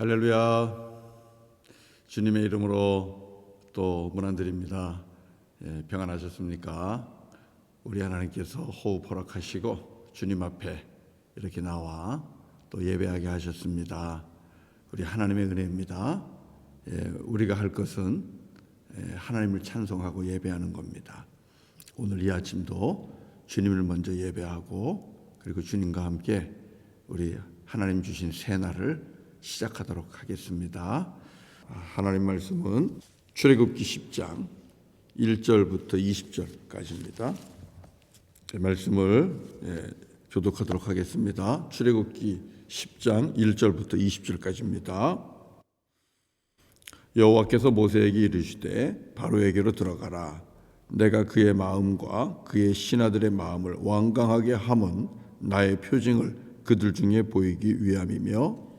할렐루야. 주님의 이름으로 또 문안드립니다. 평안하셨습니까? 우리 하나님께서 호흡 허락하시고 주님 앞에 이렇게 나와 또 예배하게 하셨습니다. 우리 하나님의 은혜입니다. 우리가 할 것은 하나님을 찬송하고 예배하는 겁니다. 오늘 이 아침도 주님을 먼저 예배하고 그리고 주님과 함께 우리 하나님 주신 새 날을 시작하도록 하겠습니다. 하나님 말씀은 출애굽기 10장 1절부터 20절까지입니다. 말씀을 교독하도록 하겠습니다. 출애굽기 10장 1절부터 20절까지입니다. 여호와께서 모세에게 이르시되 바로에게로 들어가라. 내가 그의 마음과 그의 신하들의 마음을 완강하게 함은 나의 표징을 그들 중에 보이기 위함이며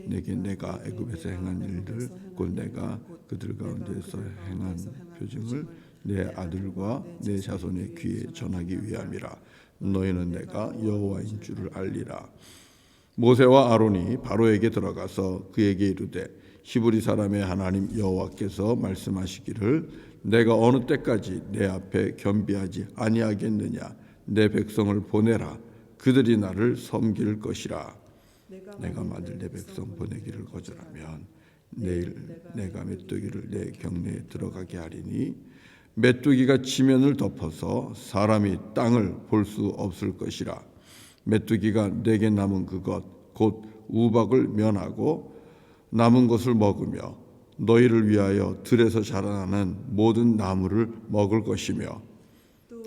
내게 내가 애굽에서 행한 일들 곧 내가 그들 가운데서 행한 표징을 내 아들과 내 자손의 귀에 전하기 위함이라. 너희는 내가 여호와인 줄을 알리라. 모세와 아론이 바로에게 들어가서 그에게 이르되 히브리 사람의 하나님 여호와께서 말씀하시기를 내가 어느 때까지 내 앞에 겸비하지 아니하겠느냐. 내 백성을 보내라. 그들이 나를 섬길 것이라. 내가 만들 내 백성 보내기를 거절하면 내일 내가 메뚜기를 내 경내에 들어가게 하리니 메뚜기가 지면을 덮어서 사람이 땅을 볼 수 없을 것이라. 메뚜기가 내게 남은 그것 곧 우박을 면하고 남은 것을 먹으며 너희를 위하여 들에서 자라나는 모든 나무를 먹을 것이며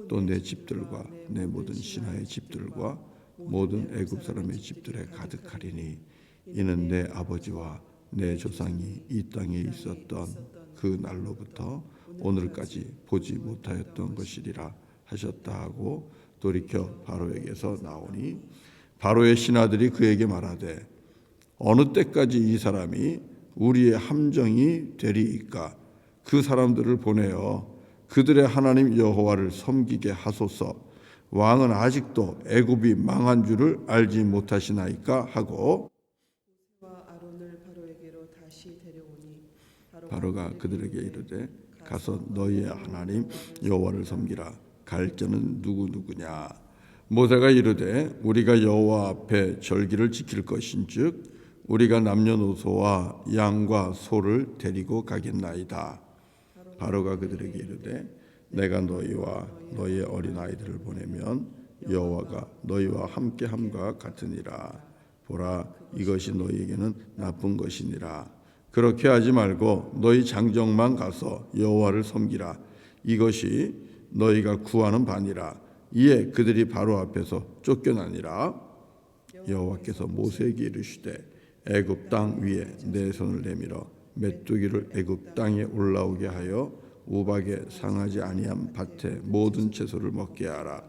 또 내 집들과 내 모든 신하의 집들과 모든 애굽 사람의 집들에 가득하리니 이는 내 아버지와 내 조상이 이 땅에 있었던 그 날로부터 오늘까지 보지 못하였던 것이리라 하셨다 하고 돌이켜 바로에게서 나오니 바로의 신하들이 그에게 말하되 어느 때까지 이 사람이 우리의 함정이 되리이까. 그 사람들을 보내어 그들의 하나님 여호와를 섬기게 하소서. 왕은 아직도 애굽이 망한 줄을 알지 못하시나이까 하고 바로가 그들에게 이르되 가서 너희의 하나님 여호와를 섬기라. 갈 자는 누구냐. 모세가 이르되 우리가 여호와 앞에 절기를 지킬 것인즉 우리가 남녀노소와 양과 소를 데리고 가겠나이다. 바로가 그들에게 이르되 내가 너희와 너희의 어린아이들을 보내면 여호와가 너희와 함께함과 같으니라. 보라, 이것이 너희에게는 나쁜 것이니라. 그렇게 하지 말고 너희 장정만 가서 여호와를 섬기라. 이것이 너희가 구하는 바니라. 이에 그들이 바로 앞에서 쫓겨나니라. 여호와께서 모세에게 이르시되 애굽 땅 위에 내 손을 내밀어 메뚜기를 애굽 땅에 올라오게 하여 우박에 상하지 아니한 밭의 모든 채소를 먹게 하라.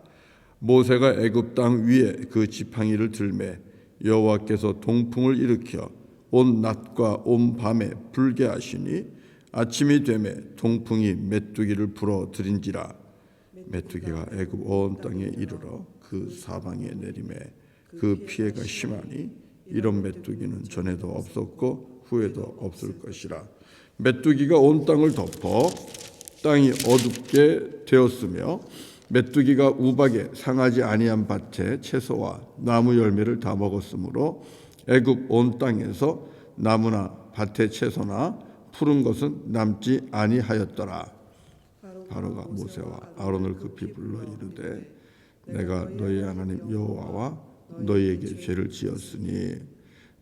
모세가 애굽 땅 위에 그 지팡이를 들매 여호와께서 동풍을 일으켜 온 낮과 온 밤에 불게 하시니 아침이 되매 동풍이 메뚜기를 불어 들인지라. 메뚜기가 애굽 온 땅에 이르러 그 사방에 내림에 그 피해가 심하니 이런 메뚜기는 전에도 없었고 후에도 없을 것이라. 메뚜기가 온 땅을 덮어 땅이 어둡게 되었으며 메뚜기가 우박에 상하지 아니한 밭의 채소와 나무 열매를 다 먹었으므로 애굽 온 땅에서 나무나 밭의 채소나 푸른 것은 남지 아니하였더라. 바로가 모세와 아론을 급히 불러 이르되 내가 너희 하나님 여호와와 너희에게 죄를 지었으니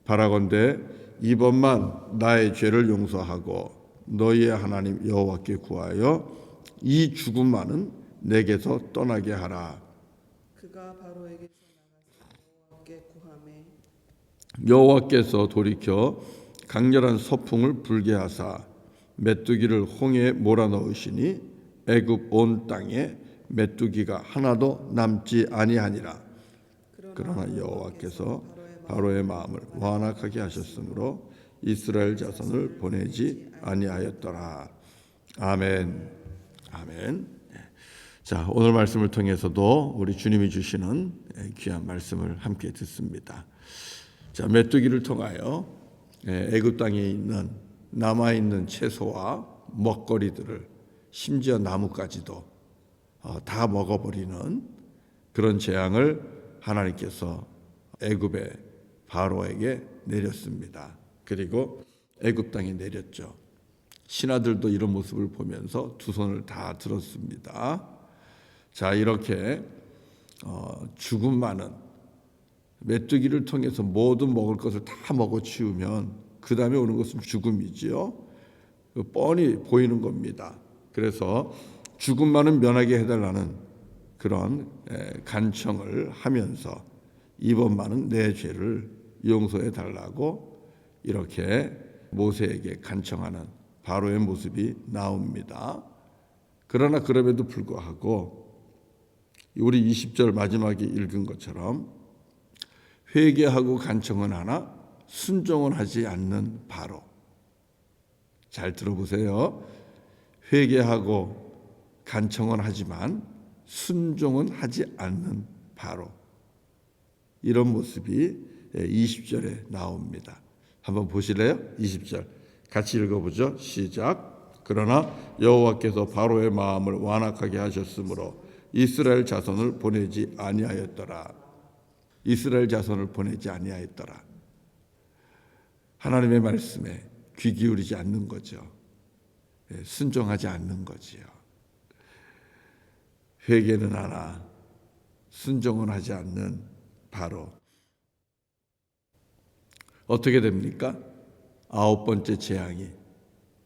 바라건대 이번만 나의 죄를 용서하고 너희의 하나님 여호와께 구하여 이 죽음만은 내게서 떠나게 하라. 그가 바로에게서 나가서 여호와께 구하매 여호와께서 돌이켜 강렬한 서풍을 불게 하사 메뚜기를 홍해에 몰아넣으시니 애굽 온 땅에 메뚜기가 하나도 남지 아니하니라. 그러나 여호와께서 바로의 마음을 완악하게 하셨으므로 이스라엘 자손을 보내지 아니하였더라. 아멘. 아멘. 자, 오늘 말씀을 통해서도 우리 주님이 주시는 귀한 말씀을 함께 듣습니다. 자, 메뚜기를 통하여 애굽 땅에 있는 남아 있는 채소와 먹거리들을 심지어 나무까지도 다 먹어버리는 그런 재앙을 하나님께서 애굽의 바로에게 내렸습니다. 그리고 애굽 땅에 내렸죠. 신하들도 이런 모습을 보면서 두 손을 다 들었습니다. 자, 이렇게 죽음 많은 메뚜기를 통해서 모든 먹을 것을 다 먹어치우면 그 다음에 오는 것은 죽음이지요. 뻔히 보이는 겁니다. 그래서 죽음만은 면하게 해달라는 그런 간청을 하면서 이번만은 내 죄를 용서해 달라고 이렇게 모세에게 간청하는 바로의 모습이 나옵니다. 그러나 그럼에도 불구하고 우리 20절 마지막에 읽은 것처럼 회개하고 간청은 하나 순종은 하지 않는 바로. 잘 들어보세요. 회개하고 간청은 하지만 순종은 하지 않는 바로. 이런 모습이 20절에 나옵니다. 한번 보실래요? 20절 같이 읽어보죠. 시작. 그러나 여호와께서 바로의 마음을 완악하게 하셨으므로 이스라엘 자손을 보내지 아니하였더라. 이스라엘 자손을 보내지 아니하였더라. 하나님의 말씀에 귀 기울이지 않는 거죠. 순종하지 않는 거지요. 회개는 하나 순종은 하지 않는 바로. 어떻게 됩니까? 9번째 재앙이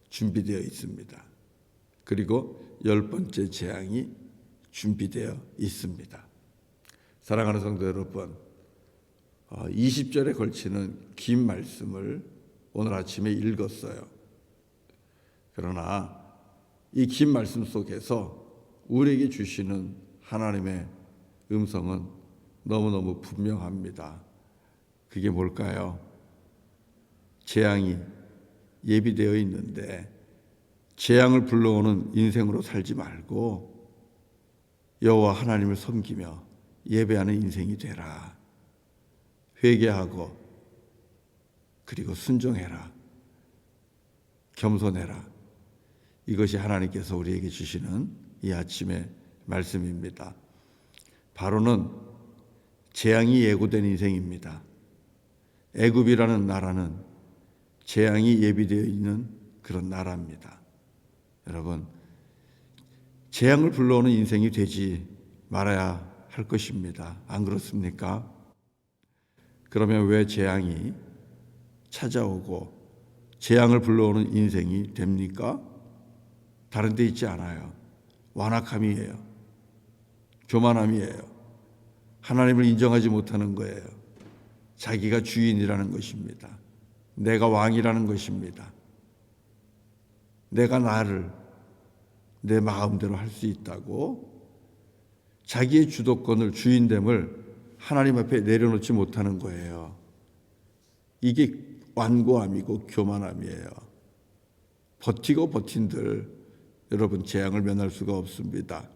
준비되어 있습니다. 그리고 10번째 재앙이 준비되어 있습니다. 사랑하는 성도 여러분, 20절에 걸치는 긴 말씀을 오늘 아침에 읽었어요. 그러나 이 긴 말씀 속에서 우리에게 주시는 하나님의 음성은 너무너무 분명합니다. 그게 뭘까요? 재앙이 예비되어 있는데 재앙을 불러오는 인생으로 살지 말고 여호와 하나님을 섬기며 예배하는 인생이 되라. 회개하고 그리고 순종해라. 겸손해라. 이것이 하나님께서 우리에게 주시는 이 아침의 말씀입니다. 바로는 재앙이 예고된 인생입니다. 애굽이라는 나라는 재앙이 예비되어 있는 그런 나라입니다. 여러분, 재앙을 불러오는 인생이 되지 말아야 할 것입니다. 안 그렇습니까? 그러면 왜 재앙이 찾아오고 재앙을 불러오는 인생이 됩니까? 다른 데 있지 않아요. 완악함이에요. 교만함이에요. 하나님을 인정하지 못하는 거예요. 자기가 주인이라는 것입니다. 내가 왕이라는 것입니다. 내가 나를 내 마음대로 할 수 있다고 자기의 주도권을 주인됨을 하나님 앞에 내려놓지 못하는 거예요. 이게 완고함이고 교만함이에요. 버티고 버틴들 여러분 재앙을 면할 수가 없습니다.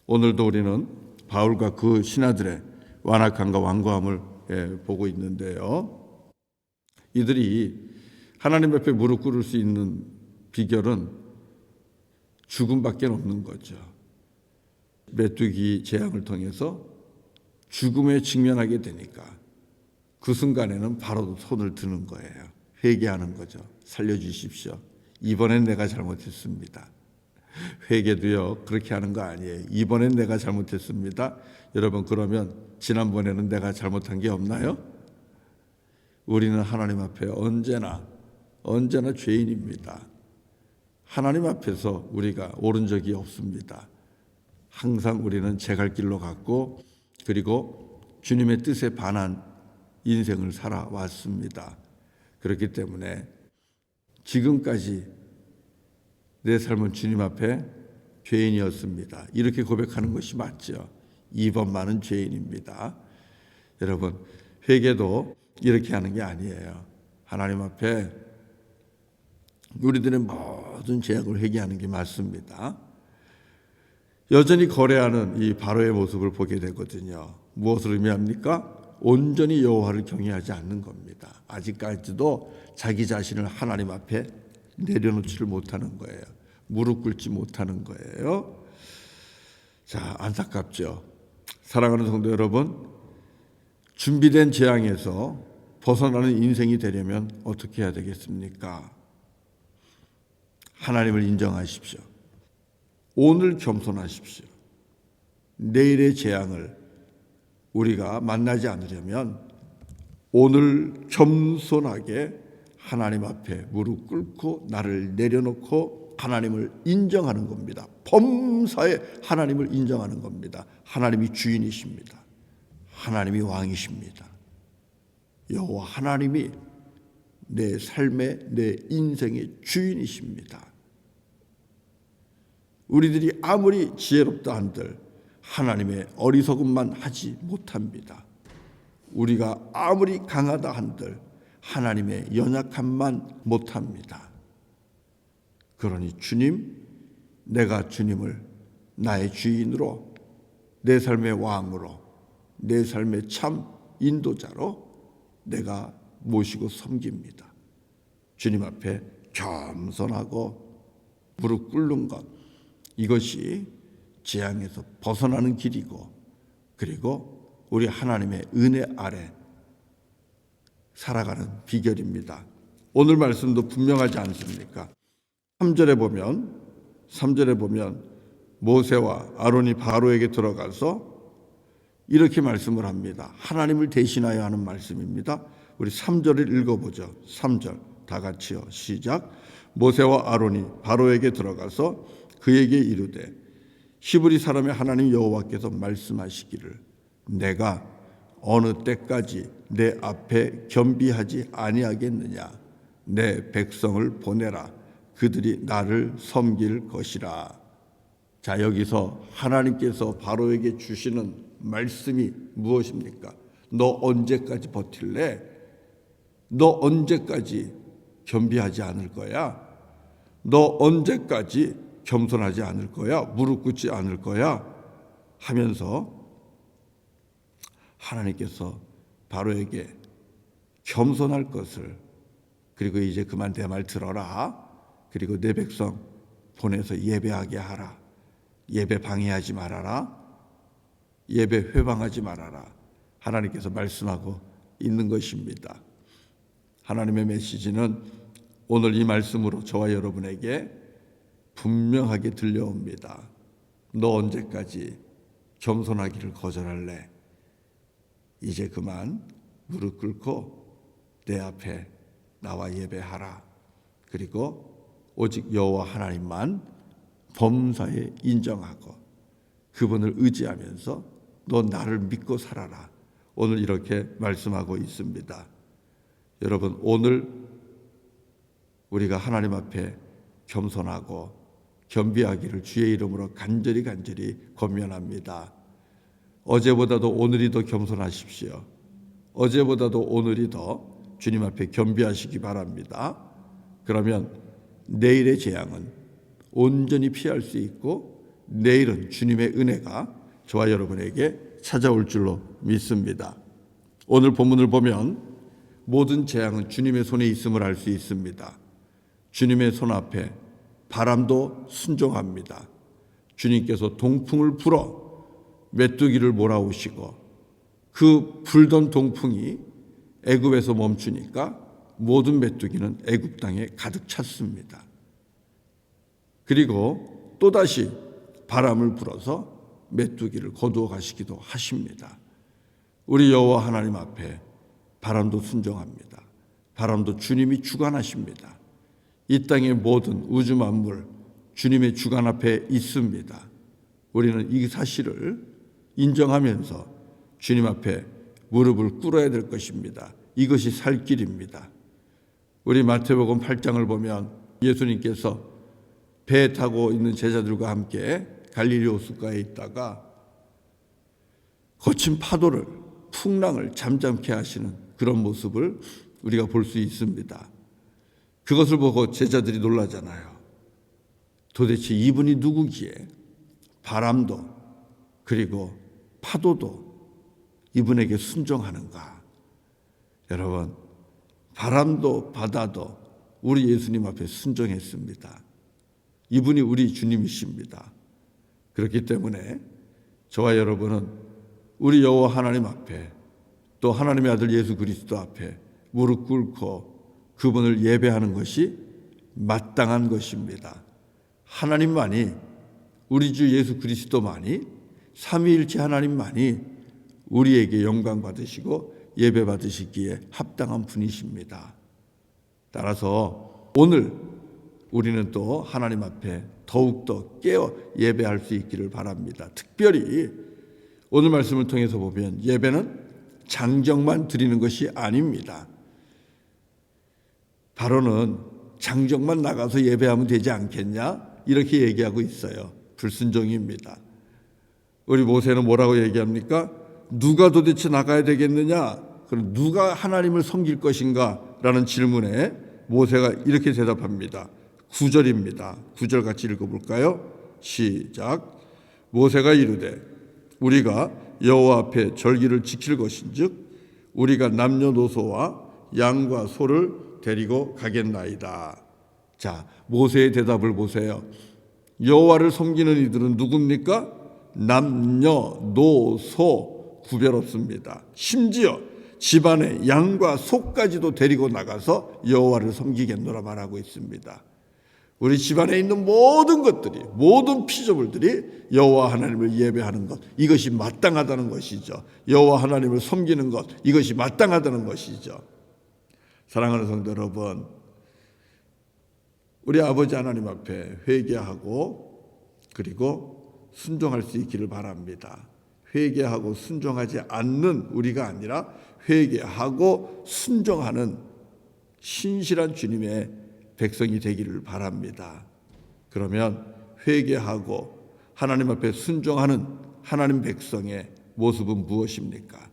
오늘도 우리는 바울과 그 신하들의 완악함과 완고함을 보고 있는데요. 이들이 하나님 앞에 무릎 꿇을 수 있는 비결은 죽음밖에 없는 거죠. 메뚜기 재앙을 통해서 죽음에 직면하게 되니까 그 순간에는 바로 손을 드는 거예요. 회개하는 거죠. 살려주십시오. 이번엔 내가 잘못했습니다. 회개도요 그렇게 하는 거 아니에요. 이번엔 내가 잘못했습니다. 여러분, 그러면 지난번에는 내가 잘못한 게 없나요? 우리는 하나님 앞에 언제나 죄인입니다. 하나님 앞에서 우리가 옳은 적이 없습니다. 항상 우리는 제 갈 길로 갔고 그리고 주님의 뜻에 반한 인생을 살아왔습니다. 그렇기 때문에 지금까지 내 삶은 주님 앞에 죄인이었습니다. 이렇게 고백하는 것이 맞죠. 이번만은 죄인입니다. 여러분, 회개도 이렇게 하는 게 아니에요. 하나님 앞에 우리들의 모든 죄악을 회개하는 게 맞습니다. 여전히 거래하는 이 바로의 모습을 보게 되거든요. 무엇을 의미합니까? 온전히 여호와를 경외하지 않는 겁니다. 아직까지도 자기 자신을 하나님 앞에 내려놓지를 못하는 거예요. 무릎 꿇지 못하는 거예요. 자, 안타깝죠. 사랑하는 성도 여러분, 준비된 재앙에서 벗어나는 인생이 되려면 어떻게 해야 되겠습니까? 하나님을 인정하십시오. 오늘 겸손하십시오. 내일의 재앙을 우리가 만나지 않으려면 오늘 겸손하게 하나님 앞에 무릎 꿇고 나를 내려놓고 하나님을 인정하는 겁니다. 범사에 하나님을 인정하는 겁니다. 하나님이 주인이십니다. 하나님이 왕이십니다. 여호와 하나님이 내 삶의 내 인생의 주인이십니다. 우리들이 아무리 지혜롭다 한들 하나님의 어리석음만 하지 못합니다. 우리가 아무리 강하다 한들 하나님의 연약함만 못합니다. 그러니 주님, 내가 주님을 나의 주인으로, 내 삶의 왕으로, 내 삶의 참 인도자로 내가 모시고 섬깁니다. 주님 앞에 겸손하고 무릎 꿇는 것, 이것이 재앙에서 벗어나는 길이고, 그리고 우리 하나님의 은혜 아래 살아가는 비결입니다. 오늘 말씀도 분명하지 않습니까? 3절에 보면 모세와 아론이 바로에게 들어가서 이렇게 말씀을 합니다. 하나님을 대신하여 하는 말씀입니다. 우리 3절을 읽어보죠. 3절 다 같이요. 시작. 모세와 아론이 바로에게 들어가서 그에게 이르되 히브리 사람의 하나님 여호와께서 말씀하시기를 내가 어느 때까지 내 앞에 겸비하지 아니하겠느냐. 내 백성을 보내라. 그들이 나를 섬길 것이라. 자, 여기서 하나님께서 바로에게 주시는 말씀이 무엇입니까? 너 언제까지 버틸래? 너 언제까지 겸비하지 않을 거야? 너 언제까지 겸손하지 않을 거야? 무릎 꿇지 않을 거야? 하면서 하나님께서 바로에게 겸손할 것을, 그리고 이제 그만 내 말 들어라. 그리고 내 백성 보내서 예배하게 하라. 예배 방해하지 말아라. 예배 회방하지 말아라. 하나님께서 말씀하고 있는 것입니다. 하나님의 메시지는 오늘 이 말씀으로 저와 여러분에게 분명하게 들려옵니다. 너 언제까지 겸손하기를 거절할래? 이제 그만 무릎 꿇고 내 앞에 나와 예배하라. 그리고 오직 여호와 하나님만 범사에 인정하고 그분을 의지하면서 너 나를 믿고 살아라. 오늘 이렇게 말씀하고 있습니다. 여러분, 오늘 우리가 하나님 앞에 겸손하고 겸비하기를 주의 이름으로 간절히 권면합니다. 어제보다도 오늘이 더 겸손하십시오. 어제보다도 오늘이 더 주님 앞에 겸비하시기 바랍니다. 그러면 내일의 재앙은 온전히 피할 수 있고 내일은 주님의 은혜가 저와 여러분에게 찾아올 줄로 믿습니다. 오늘 본문을 보면 모든 재앙은 주님의 손에 있음을 알 수 있습니다. 주님의 손 앞에 바람도 순종합니다. 주님께서 동풍을 불어 메뚜기를 몰아오시고 그 불던 동풍이 애굽에서 멈추니까 모든 메뚜기는 애굽 땅에 가득 찼습니다. 그리고 또다시 바람을 불어서 메뚜기를 거두어 가시기도 하십니다. 우리 여호와 하나님 앞에 바람도 순종합니다. 바람도 주님이 주관하십니다. 이 땅의 모든 우주 만물 주님의 주관 앞에 있습니다. 우리는 이 사실을 인정하면서 주님 앞에 무릎을 꿇어야 될 것입니다. 이것이 살 길입니다. 우리 마태복음 8장을 보면 예수님께서 배 타고 있는 제자들과 함께 갈릴리 호숫가에 있다가 거친 파도를, 풍랑을 잠잠케 하시는 그런 모습을 우리가 볼 수 있습니다. 그것을 보고 제자들이 놀라잖아요. 도대체 이분이 누구기에 바람도 그리고 파도도 이분에게 순종하는가? 여러분, 바람도 바다도 우리 예수님 앞에 순종했습니다. 이분이 우리 주님이십니다. 그렇기 때문에 저와 여러분은 우리 여호와 하나님 앞에 또 하나님의 아들 예수 그리스도 앞에 무릎 꿇고 그분을 예배하는 것이 마땅한 것입니다. 하나님만이, 우리 주 예수 그리스도만이, 삼위일체 하나님만이 우리에게 영광 받으시고 예배 받으시기에 합당한 분이십니다. 따라서 오늘 우리는 또 하나님 앞에 더욱더 깨어 예배할 수 있기를 바랍니다. 특별히 오늘 말씀을 통해서 보면 예배는 장정만 드리는 것이 아닙니다. 바로는 장정만 나가서 예배하면 되지 않겠냐? 이렇게 얘기하고 있어요. 불순종입니다. 우리 모세는 뭐라고 얘기합니까? 누가 도대체 나가야 되겠느냐? 그럼 누가 하나님을 섬길 것인가? 라는 질문에 모세가 이렇게 대답합니다. 9절입니다. 9절 같이 읽어볼까요? 시작. 모세가 이르되 우리가 여호와 앞에 절기를 지킬 것인즉 우리가 남녀노소와 양과 소를 데리고 가겠나이다. 자, 모세의 대답을 보세요. 여호와를 섬기는 이들은 누굽니까? 남녀노소 구별 없습니다. 심지어 집안의 양과 소까지도 데리고 나가서 여호와를 섬기겠노라 말하고 있습니다. 우리 집안에 있는 모든 것들이, 모든 피조물들이 여호와 하나님을 예배하는 것, 이것이 마땅하다는 것이죠. 여호와 하나님을 섬기는 것, 이것이 마땅하다는 것이죠. 사랑하는 성도 여러분, 우리 아버지 하나님 앞에 회개하고 그리고 순종할 수 있기를 바랍니다. 회개하고 순종하지 않는 우리가 아니라 회개하고 순종하는 신실한 주님의 백성이 되기를 바랍니다. 그러면 회개하고 하나님 앞에 순종하는 하나님 백성의 모습은 무엇입니까?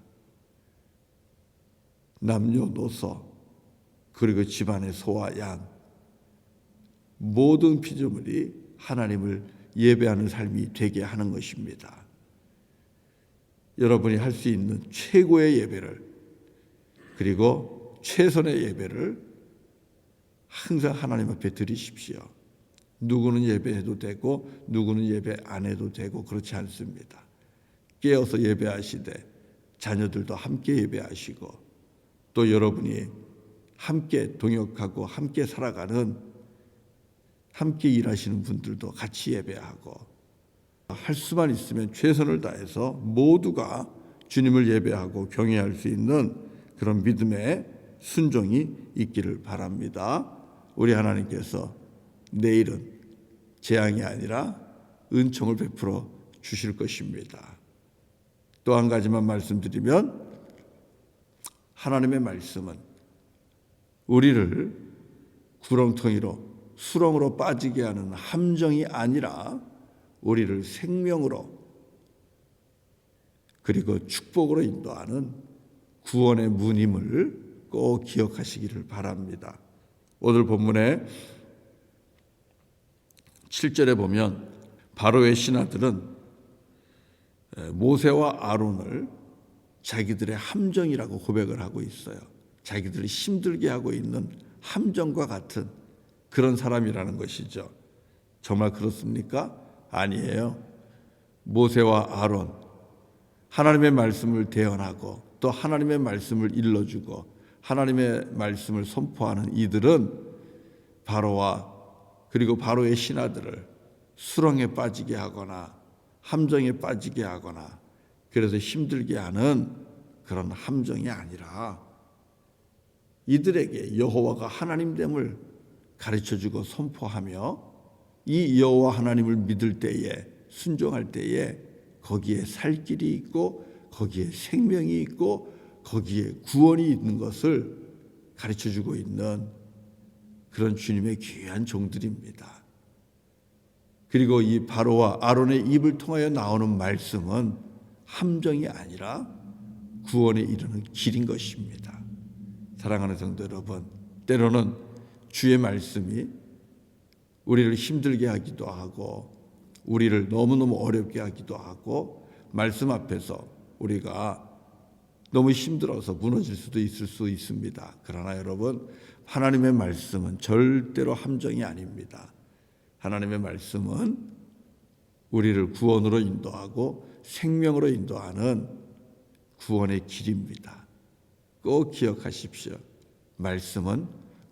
남녀노소 그리고 집안의 소와 양, 모든 피조물이 하나님을 예배하는 삶이 되게 하는 것입니다. 여러분이 할 수 있는 최고의 예배를, 그리고 최선의 예배를 항상 하나님 앞에 드리십시오. 누구는 예배해도 되고 누구는 예배 안 해도 되고 그렇지 않습니다. 깨어서 예배하시되 자녀들도 함께 예배하시고 또 여러분이 함께 동역하고 함께 살아가는, 함께 일하시는 분들도 같이 예배하고, 할 수만 있으면 최선을 다해서 모두가 주님을 예배하고 경외할 수 있는 그런 믿음의 순종이 있기를 바랍니다. 우리 하나님께서 내일은 재앙이 아니라 은총을 베풀어 주실 것입니다. 또 한 가지만 말씀드리면, 하나님의 말씀은 우리를 구렁텅이로 수렁으로 빠지게 하는 함정이 아니라 우리를 생명으로 그리고 축복으로 인도하는 구원의 문임을 꼭 기억하시기를 바랍니다. 오늘 본문의 7절에 보면 바로의 신하들은 모세와 아론을 자기들의 함정이라고 고백을 하고 있어요. 자기들이 힘들게 하고 있는 함정과 같은 그런 사람이라는 것이죠. 정말 그렇습니까? 아니에요. 모세와 아론, 하나님의 말씀을 대언하고 또 하나님의 말씀을 일러주고 하나님의 말씀을 선포하는 이들은 바로와 그리고 바로의 신하들을 수렁에 빠지게 하거나 함정에 빠지게 하거나 그래서 힘들게 하는 그런 함정이 아니라 이들에게 여호와가 하나님됨을 가르쳐주고 선포하며 이 여호와 하나님을 믿을 때에, 순종할 때에 거기에 살 길이 있고 거기에 생명이 있고 거기에 구원이 있는 것을 가르쳐주고 있는 그런 주님의 귀한 종들입니다. 그리고 이 바로와 아론의 입을 통하여 나오는 말씀은 함정이 아니라 구원에 이르는 길인 것입니다. 사랑하는 성도 여러분, 때로는 주의 말씀이 우리를 힘들게 하기도 하고 우리를 너무너무 어렵게 하기도 하고 말씀 앞에서 우리가 너무 힘들어서 무너질 수도 있을 수 있습니다. 그러나 여러분, 하나님의 말씀은 절대로 함정이 아닙니다. 하나님의 말씀은 우리를 구원으로 인도하고 생명으로 인도하는 구원의 길입니다. 꼭 기억하십시오. 말씀은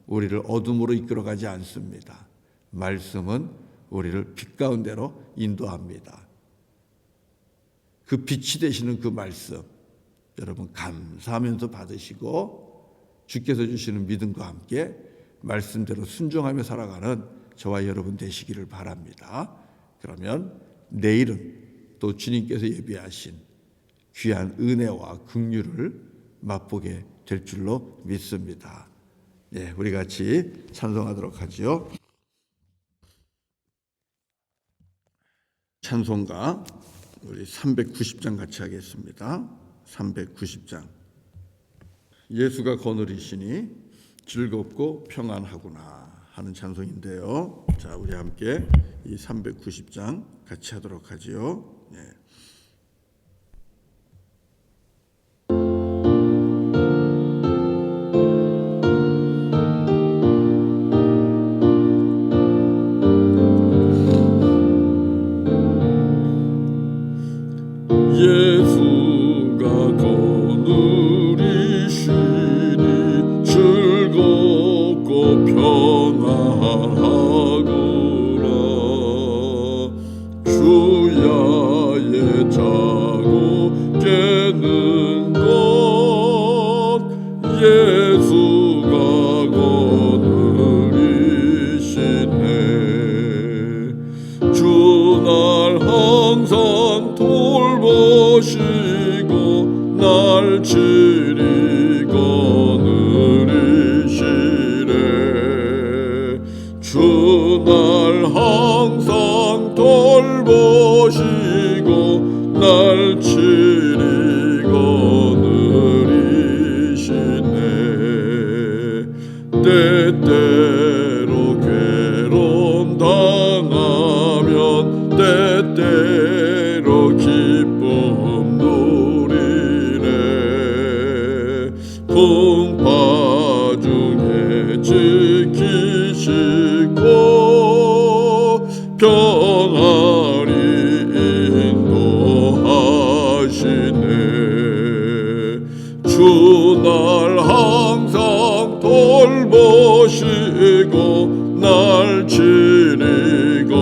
우리를 어둠으로 이끌어가지 않습니다. 말씀은 우리를 빛 가운데로 인도합니다. 그 빛이 되시는 그 말씀, 여러분 감사하면서 받으시고 주께서 주시는 믿음과 함께 말씀대로 순종하며 살아가는 저와 여러분 되시기를 바랍니다. 그러면 내일은 또 주님께서 예비하신 귀한 은혜와 긍휼을 맛보게 될 줄로 믿습니다. 예, 우리 같이 찬송하도록 하지요. 찬송가 우리 390장 같이 하겠습니다. 390장. 예수가 거느리시니 즐겁고 평안하구나 하는 찬송인데요. 자, 우리 함께 이 390장 같이 하도록 하지요. 예. 예수가 거느리시니 즐겁고 평안하구나. 주야에 자고 깨는 것 예수가 거느리시네. 주날 항상 돌보시고 날 지리 거느리시네. 주날 항상 돌보시고 날 지리 거느리시네. 때때로 괴로움 당하면 때때로 기쁨 누리네. 풍파 중에 지키시고 평안히 인도하시네. 주날 항상 돌보시고 날 지리 거느리시네.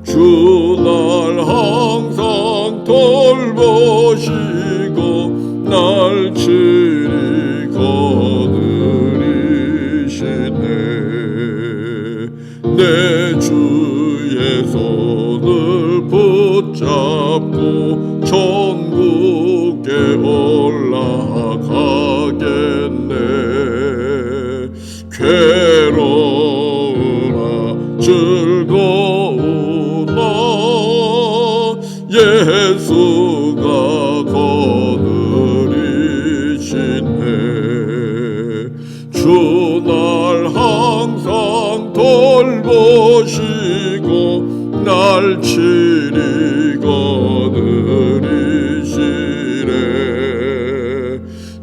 주날 항상 돌보시고 날 지리 거느리시네. 내 주의 손을 붙잡고 천국에 올라가겠네. 괴로우나 즐거우나 예수가 거느리시네. 주날 항상 돌보시고 날 지리 거느리시네.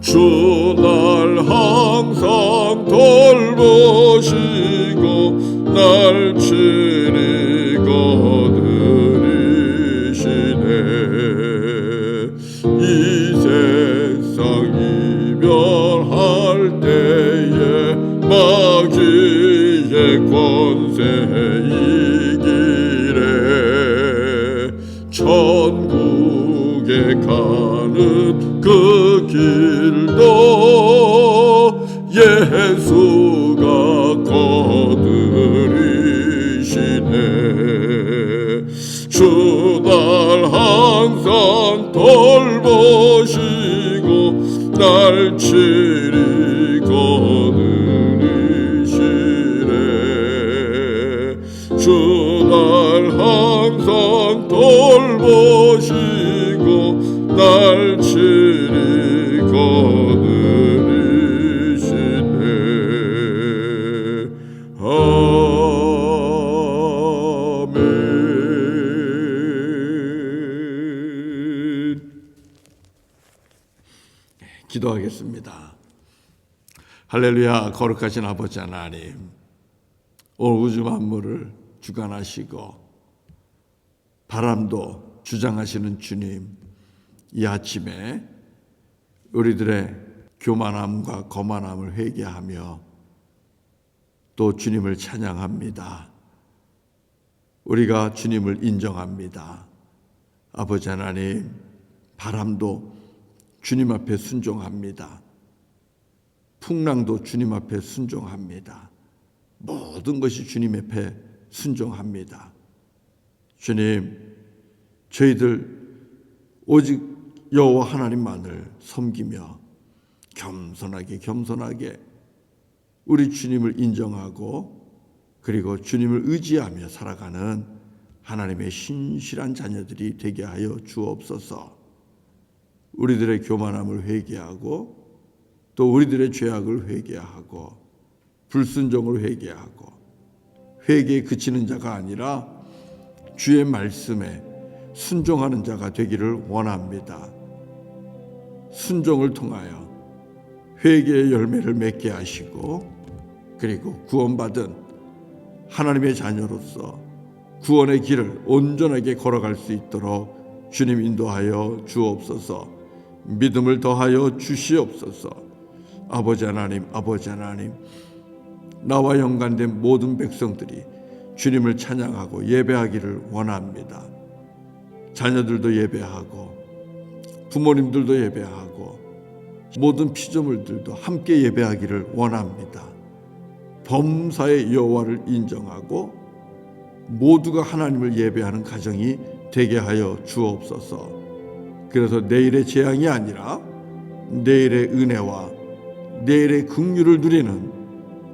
주날 항상 돌보시고 날 지리 거느리시네. 이 세상 이별할 때에 마귀의 권세 이기래. 천국에 가는 그 길도 예수가 거느리시네. 주날 항상 돌보시고 날 지리 거느리시네. 주날 항상 돌보시고 날 지리 거느리시네. 아멘. 기도하겠습니다. 할렐루야. 거룩하신 아버지 하나님, 온 우주 만물을 주관하시고 바람도 주장하시는 주님, 이 아침에 우리들의 교만함과 거만함을 회개하며 또 주님을 찬양합니다. 우리가 주님을 인정합니다. 아버지 하나님, 바람도 주님 앞에 순종합니다. 풍랑도 주님 앞에 순종합니다. 모든 것이 주님 앞에 순종합니다. 주님, 저희들 오직 여호와 하나님만을 섬기며 겸손하게 우리 주님을 인정하고 그리고 주님을 의지하며 살아가는 하나님의 신실한 자녀들이 되게 하여 주옵소서. 우리들의 교만함을 회개하고 또 우리들의 죄악을 회개하고 불순종을 회개하고 회개에 그치는 자가 아니라 주의 말씀에 순종하는 자가 되기를 원합니다. 순종을 통하여 회개의 열매를 맺게 하시고 그리고 구원받은 하나님의 자녀로서 구원의 길을 온전하게 걸어갈 수 있도록 주님 인도하여 주옵소서. 믿음을 더하여 주시옵소서. 아버지 하나님, 나와 연관된 모든 백성들이 주님을 찬양하고 예배하기를 원합니다. 자녀들도 예배하고 부모님들도 예배하고 모든 피조물들도 함께 예배하기를 원합니다. 범사의 여호와를 인정하고 모두가 하나님을 예배하는 가정이 되게 하여 주옵소서. 그래서 내일의 재앙이 아니라 내일의 은혜와 내일의 긍휼을 누리는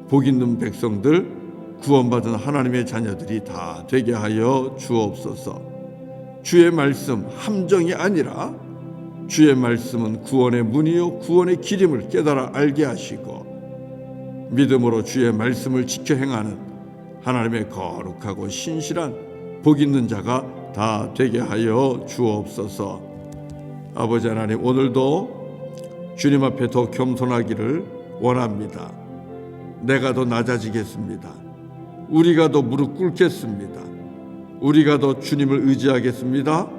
복 있는 백성들, 구원받은 하나님의 자녀들이 다 되게 하여 주옵소서. 주의 말씀 함정이 아니라 주의 말씀은 구원의 문이요 구원의 길임을 깨달아 알게 하시고 믿음으로 주의 말씀을 지켜 행하는 하나님의 거룩하고 신실한 복 있는 자가 다 되게 하여 주옵소서. 아버지 하나님, 오늘도 주님 앞에 더 겸손하기를 원합니다. 내가 더 낮아지겠습니다. 우리가 더 무릎 꿇겠습니다. 우리가 더 주님을 의지하겠습니다.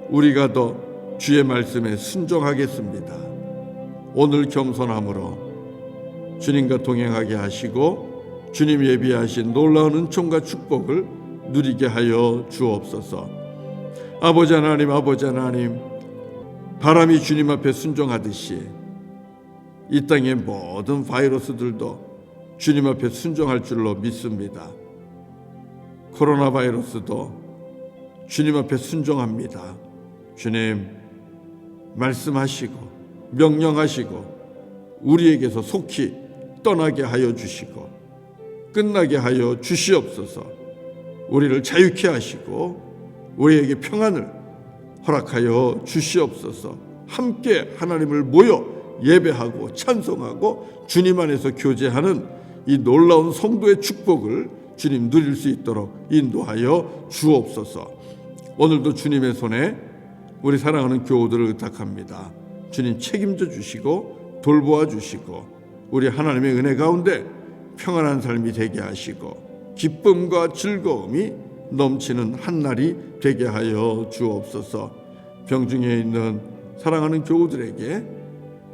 우리가 더 주의 말씀에 순종하겠습니다. 오늘 겸손함으로 주님과 동행하게 하시고 주님 예비하신 놀라운 은총과 축복을 누리게 하여 주옵소서. 아버지 하나님, 바람이 주님 앞에 순종하듯이 이 땅의 모든 바이러스들도 주님 앞에 순종할 줄로 믿습니다. 코로나 바이러스도 주님 앞에 순종합니다. 주님, 말씀하시고 명령하시고 우리에게서 속히 떠나게 하여 주시고 끝나게 하여 주시옵소서. 우리를 자유케 하시고 우리에게 평안을 허락하여 주시옵소서. 함께 하나님을 모여 예배하고 찬송하고 주님 안에서 교제하는 이 놀라운 성도의 축복을 주님 누릴 수 있도록 인도하여 주옵소서. 오늘도 주님의 손에 우리 사랑하는 교우들을 의탁합니다. 주님 책임져 주시고 돌보아 주시고 우리 하나님의 은혜 가운데 평안한 삶이 되게 하시고 기쁨과 즐거움이 넘치는 한날이 되게 하여 주옵소서. 병중에 있는 사랑하는 교우들에게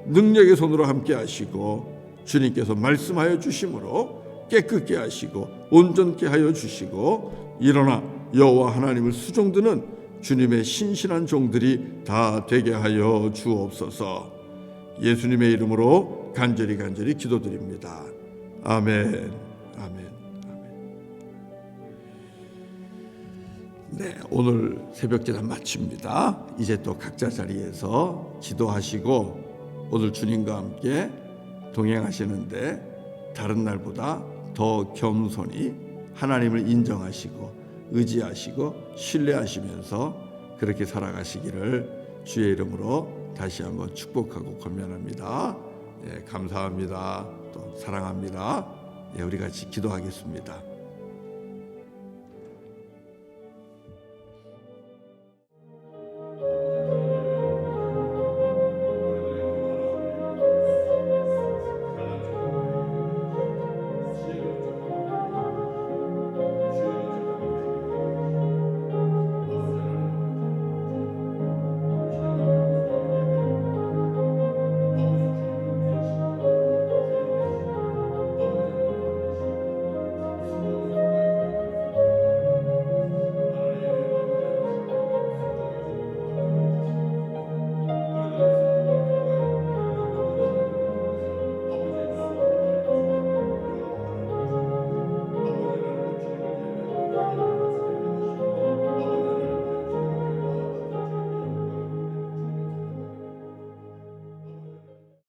능력의 손으로 함께 하시고 주님께서 말씀하여 주심으로 깨끗게 하시고 온전케 하여 주시고 일어나 여호와 하나님을 수종드는 주님의 신실한 종들이 다 되게 하여 주옵소서. 예수님의 이름으로 간절히 기도드립니다. 아멘. 네, 오늘 새벽제단 마칩니다. 이제 또 각자 자리에서 기도하시고 오늘 주님과 함께 동행하시는데 다른 날보다 더 겸손히 하나님을 인정하시고 의지하시고 신뢰하시면서 그렇게 살아가시기를 주의 이름으로 다시 한번 축복하고 권면합니다. 예, 감사합니다. 또 사랑합니다. 예, 우리 같이 기도하겠습니다.